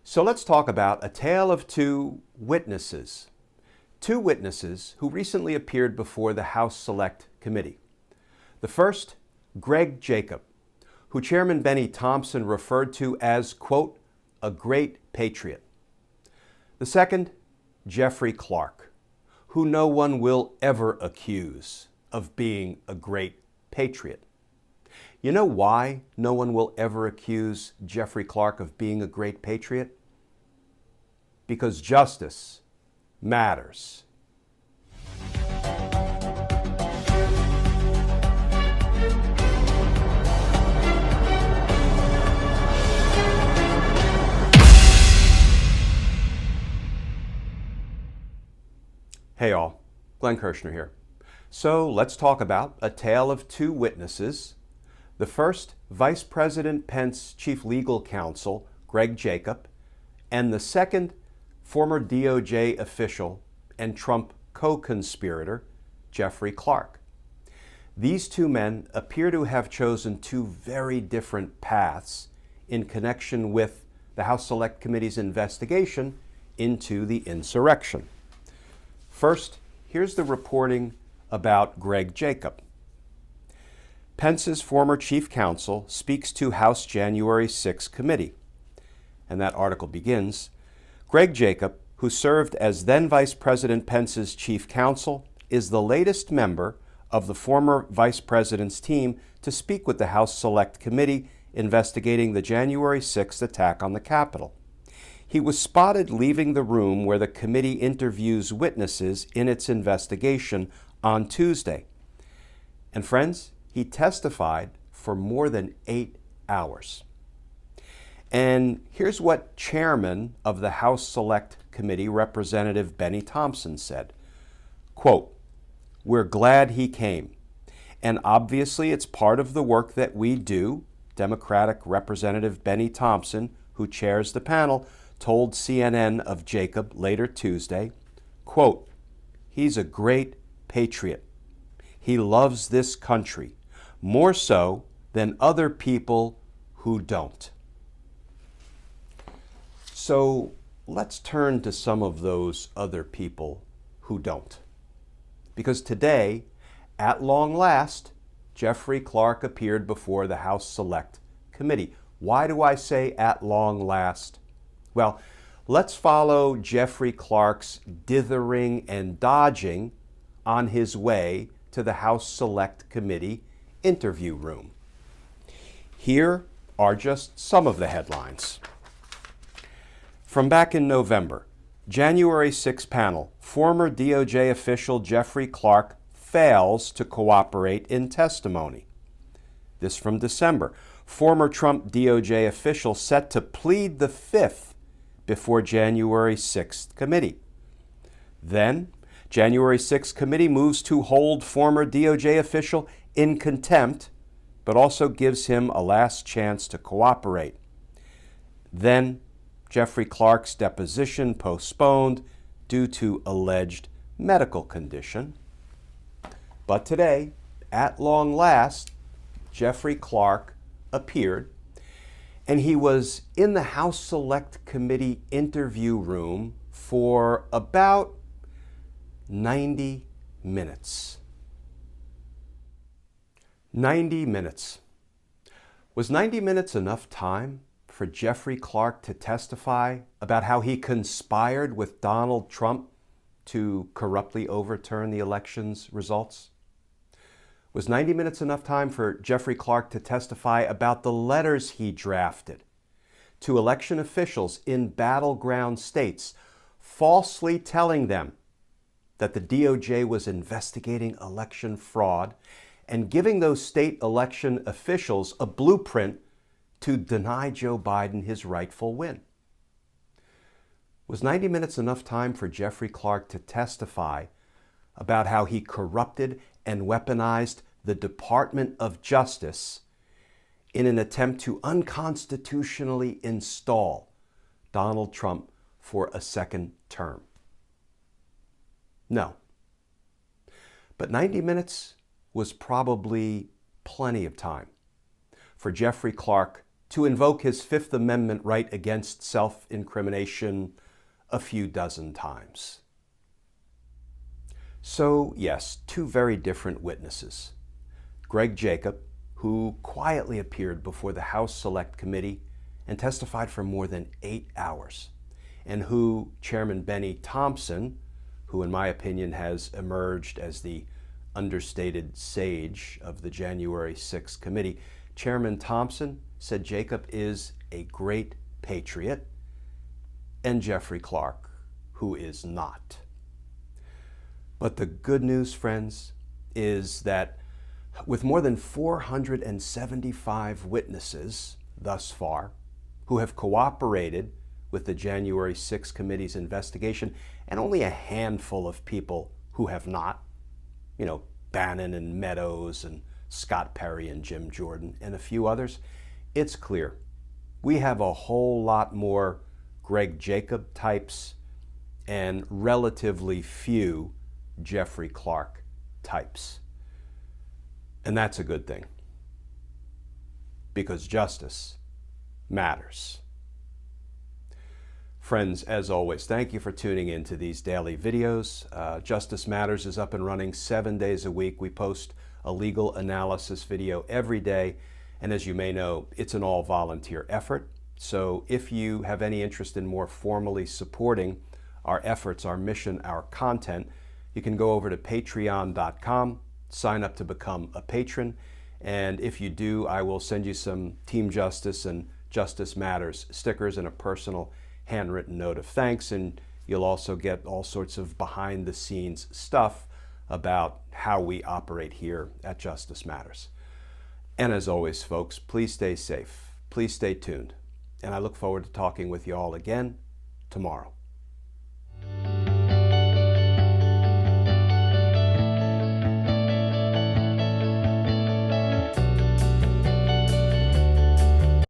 So let's talk about a tale of two witnesses. Two witnesses who recently appeared before the House Select Committee. The first, Greg Jacob, who Chairman Bennie Thompson referred to as, quote, a great patriot. The second, Jeffrey Clark, who no one will ever accuse of being a great patriot. You know why no one will ever accuse Jeffrey Clark of being a great patriot? Because justice matters. Hey all, Glenn Kirshner here. So let's talk about a tale of two witnesses. The first, Vice President Pence Chief Legal Counsel, Greg Jacob, and the second, former DOJ official and Trump co-conspirator, Jeffrey Clark. These two men appear to have chosen two very different paths in connection with the House Select Committee's investigation into the insurrection. First, here's the reporting about Greg Jacob. Pence's former chief counsel speaks to House January 6 committee. And that article begins, Greg Jacob, who served as then Vice President Pence's chief counsel, is the latest member of the former vice president's team to speak with the House Select Committee investigating the January 6th attack on the Capitol. He was spotted leaving the room where the committee interviews witnesses in its investigation on Tuesday. And friends, he testified for more than 8 hours. And here's what Chairman of the House Select Committee, Representative Bennie Thompson, said, quote, "We're glad he came. And obviously it's part of the work that we do," Democratic Representative Bennie Thompson, who chairs the panel, told CNN of Jacob later Tuesday, quote, "He's a great patriot. He loves this country, more so than other people who don't." So let's turn to some of those other people who don't. Because today, at long last, Jeffrey Clark appeared before the House Select Committee. Why do I say at long last? Well, let's follow Jeffrey Clark's dithering and dodging on his way to the House Select Committee interview room. Here are just some of the headlines. From back in November, January 6 panel, former DOJ official Jeffrey Clark fails to cooperate in testimony. This from December, former Trump DOJ official set to plead the Fifth before January 6th committee. Then, January 6th committee moves to hold former DOJ official in contempt, but also gives him a last chance to cooperate. Then, Jeffrey Clark's deposition postponed due to alleged medical condition. But today, at long last, Jeffrey Clark appeared, and he was in the House Select Committee interview room for about 90 minutes. 90 minutes. Was 90 minutes enough time for Jeffrey Clark to testify about how he conspired with Donald Trump to corruptly overturn the election's results? Was 90 minutes enough time for Jeffrey Clark to testify about the letters he drafted to election officials in battleground states, falsely telling them that the DOJ was investigating election fraud and giving those state election officials a blueprint to deny Joe Biden his rightful win? Was 90 minutes enough time for Jeffrey Clark to testify about how he corrupted and weaponized the Department of Justice in an attempt to unconstitutionally install Donald Trump for a second term? No. But 90 minutes was probably plenty of time for Jeffrey Clark to invoke his Fifth Amendment right against self-incrimination a few dozen times. So yes, two very different witnesses. Greg Jacob, who quietly appeared before the House Select Committee and testified for more than 8 hours, and who Chairman Bennie Thompson, who in my opinion has emerged as the understated sage of the January 6th committee, Chairman Thompson said Jacob is a great patriot, and Jeffrey Clark, who is not. But the good news, friends, is that with more than 475 witnesses thus far who have cooperated with the January 6th committee's investigation, and only a handful of people who have not, Bannon and Meadows and Scott Perry and Jim Jordan and a few others, it's clear we have a whole lot more Greg Jacob types and relatively few Jeffrey Clark types. And that's a good thing, because justice matters. Friends, as always, thank you for tuning in to these daily videos. Justice Matters is up and running 7 days a week. We post a legal analysis video every day, and as you may know, it's an all-volunteer effort. So if you have any interest in more formally supporting our efforts, our mission, our content, you can go over to patreon.com, sign up to become a patron, and if you do, I will send you some Team Justice and Justice Matters stickers and a personal handwritten note of thanks, and you'll also get all sorts of behind-the-scenes stuff about how we operate here at Justice Matters. And as always, folks, please stay safe, please stay tuned, and I look forward to talking with you all again tomorrow.